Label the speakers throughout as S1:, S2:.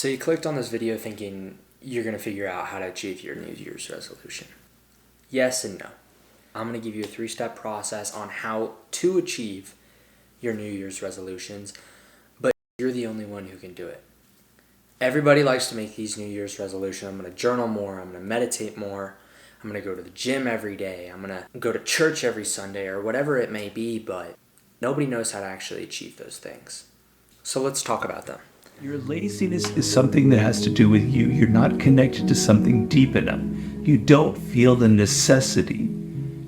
S1: So you clicked on this video thinking you're going to figure out how to achieve your New Year's resolution. Yes and no. I'm going to give you a 3-step process on how to achieve your New Year's resolutions, but you're the only one who can do it. Everybody likes to make these New Year's resolutions. I'm going to journal more. I'm going to meditate more. I'm going to go to the gym every day. I'm going to go to church every Sunday or whatever it may be, but nobody knows how to actually achieve those things. So let's talk about them.
S2: Your laziness is something that has to do with you. You're not connected to something deep enough. You don't feel the necessity.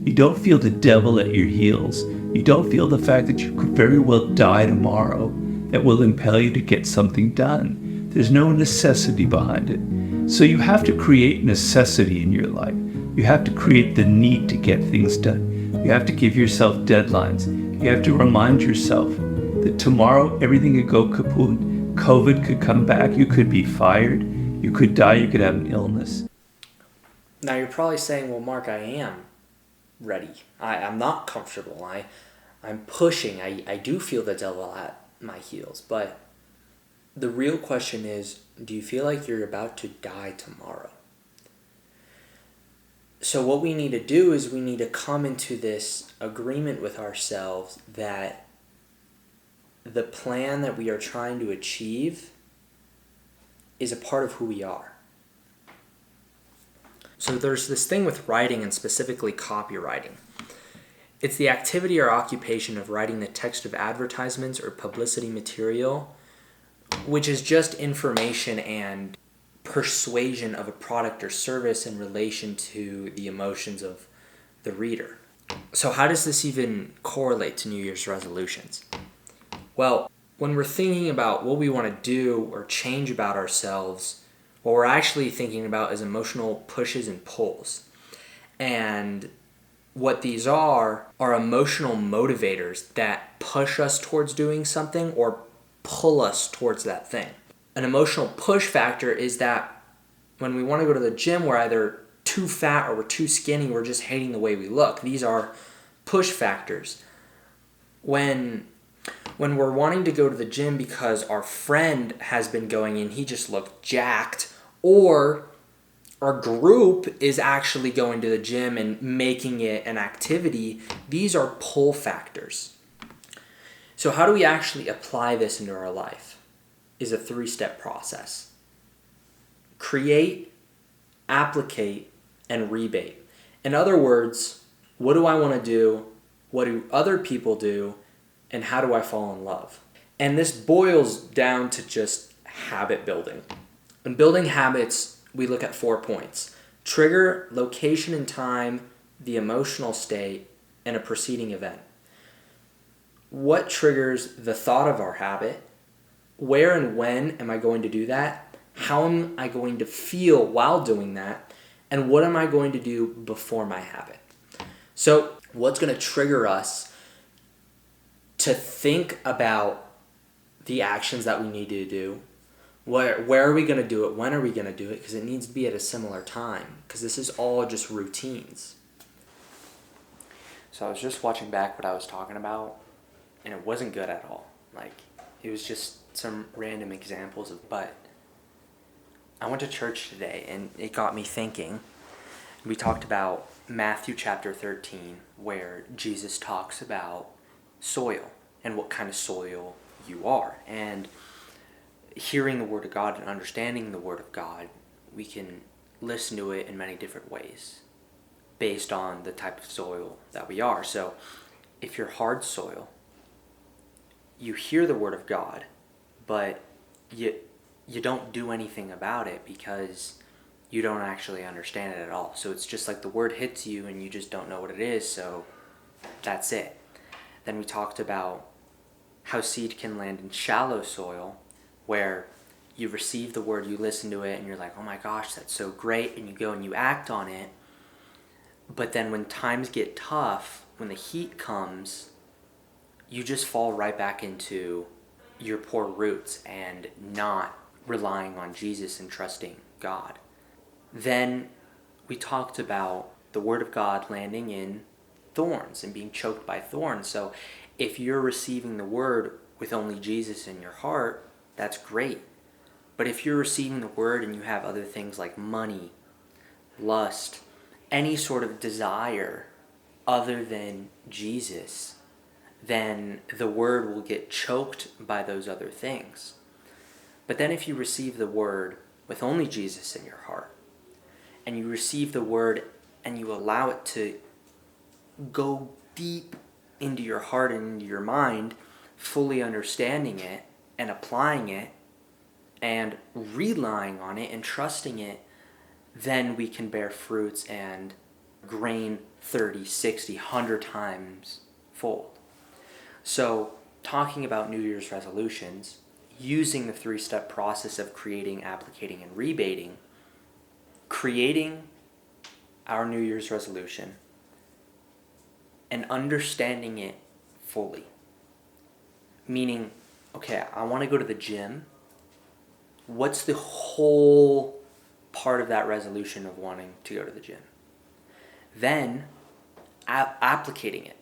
S2: You don't feel the devil at your heels. You don't feel the fact that you could very well die tomorrow that will impel you to get something done. There's no necessity behind it. So you have to create necessity in your life. You have to create the need to get things done. You have to give yourself deadlines. You have to remind yourself that tomorrow everything could go kaput. COVID could come back. You could be fired. You could die. You could have an illness.
S1: Now you're probably saying, well, Mark, I am ready. I'm not comfortable. I'm pushing. I do feel the devil at my heels. But the real question is, do you feel like you're about to die tomorrow? So what we need to do is we need to come into this agreement with ourselves that the plan that we are trying to achieve is a part of who we are. So there's this thing with writing, and specifically copywriting. It's the activity or occupation of writing the text of advertisements or publicity material, which is just information and persuasion of a product or service in relation to the emotions of the reader. So how does this even correlate to New Year's resolutions? Well, when we're thinking about what we want to do or change about ourselves, what we're actually thinking about is emotional pushes and pulls. And what these are emotional motivators that push us towards doing something or pull us towards that thing. An emotional push factor is that when we want to go to the gym, we're either too fat or we're too skinny, we're just hating the way we look. These are push factors. When we're wanting to go to the gym because our friend has been going and he just looked jacked, or our group is actually going to the gym and making it an activity, these are pull factors. So how do we actually apply this into our life? Is a 3-step process. Create, applicate, and rebate. In other words, what do I want to do? What do other people do? And how do I fall in love? And this boils down to just habit building. In building habits, we look at 4 points: trigger, location and time, the emotional state, and a preceding event. What triggers the thought of our habit? Where and when am I going to do that? How am I going to feel while doing that? And what am I going to do before my habit? So what's going to trigger us to think about the actions that we need to do? Where are we going to do it? When are we going to do it? Because it needs to be at a similar time, because this is all just routines. So I was just watching back what I was talking about, and it wasn't good at all. It was just some random examples but I went to church today and it got me thinking. We talked about Matthew chapter 13, where Jesus talks about soil and what kind of soil you are. And hearing the Word of God and understanding the Word of God, we can listen to it in many different ways based on the type of soil that we are. So if you're hard soil, you hear the Word of God, but you don't do anything about it because you don't actually understand it at all. So it's just like the word hits you and you just don't know what it is, so that's it. Then we talked about how seed can land in shallow soil, where you receive the word, you listen to it, and you're like, oh my gosh, that's so great, and you go and you act on it. But then when times get tough, when the heat comes, you just fall right back into your poor roots and not relying on Jesus and trusting God. Then we talked about the Word of God landing in thorns and being choked by thorns. So if you're receiving the Word with only Jesus in your heart, that's great. But if you're receiving the word and you have other things like money, lust, any sort of desire other than Jesus, then the word will get choked by those other things. But then if you receive the word with only Jesus in your heart, and you receive the word and you allow it to go deep into your heart and into your mind, fully understanding it and applying it and relying on it and trusting it, then we can bear fruits and gain 30, 60, 100 times fold. So, talking about New Year's resolutions, using the 3-step process of creating, applicating, and rebating, creating our New Year's resolution and understanding it fully. Meaning, okay, I want to go to the gym. What's the whole part of that resolution of wanting to go to the gym? Then, applicating it.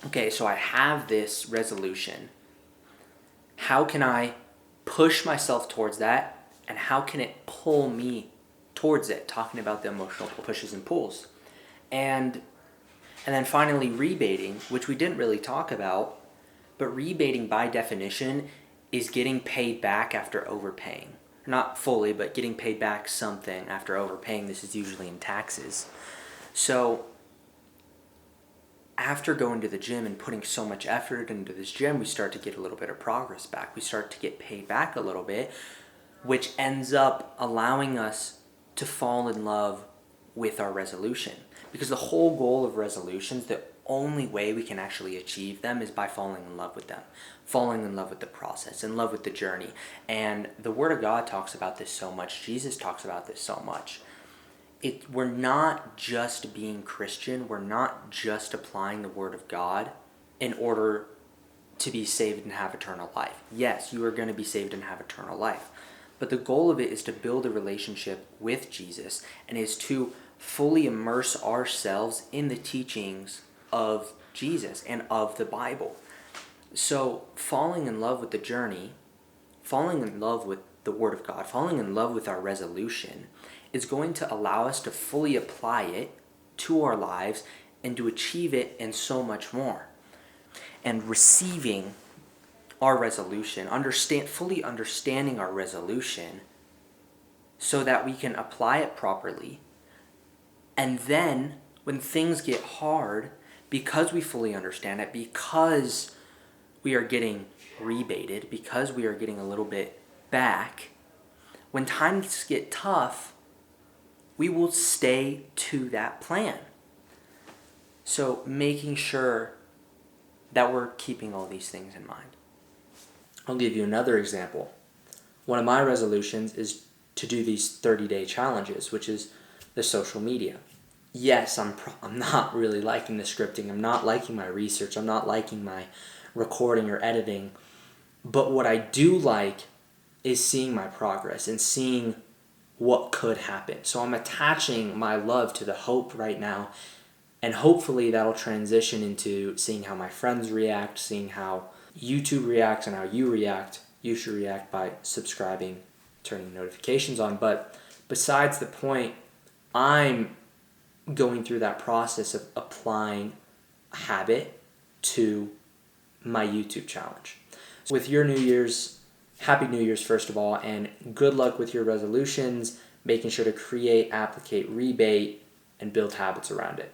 S1: Okay, so I have this resolution. How can I push myself towards that? And how can it pull me towards it? Talking about the emotional pushes and pulls. And then finally rebating, which we didn't really talk about, but rebating by definition is getting paid back after overpaying. Not fully, but getting paid back something after overpaying. This is usually in taxes. So after going to the gym and putting so much effort into this gym, we start to get a little bit of progress back. We start to get paid back a little bit, which ends up allowing us to fall in love with our resolution. Because the whole goal of resolutions, the only way we can actually achieve them is by falling in love with them. Falling in love with the process, in love with the journey. And the Word of God talks about this so much. Jesus talks about this so much. We're not just being Christian. We're not just applying the Word of God in order to be saved and have eternal life. Yes, you are going to be saved and have eternal life. But the goal of it is to build a relationship with Jesus and is to fully immerse ourselves in the teachings of Jesus and of the Bible. So falling in love with the journey, falling in love with the Word of God, falling in love with our resolution is going to allow us to fully apply it to our lives and to achieve it and so much more. And receiving our resolution, fully understanding our resolution so that we can apply it properly. And then when things get hard, because we fully understand it, because we are getting rebated, because we are getting a little bit back, when times get tough, we will stay to that plan. So making sure that we're keeping all these things in mind. I'll give you another example. One of my resolutions is to do these 30-day challenges, which is the social media. Yes, I'm not really liking the scripting. I'm not liking my research. I'm not liking my recording or editing. But what I do like is seeing my progress and seeing what could happen. So I'm attaching my love to the hope right now, and hopefully that'll transition into seeing how my friends react, seeing how YouTube reacts and how you react. You should react by subscribing, turning notifications on. But besides the point, I'm going through that process of applying habit to my YouTube challenge. With your New Year's, Happy New Year's first of all, and good luck with your resolutions, making sure to create, applicate, rebate, and build habits around it.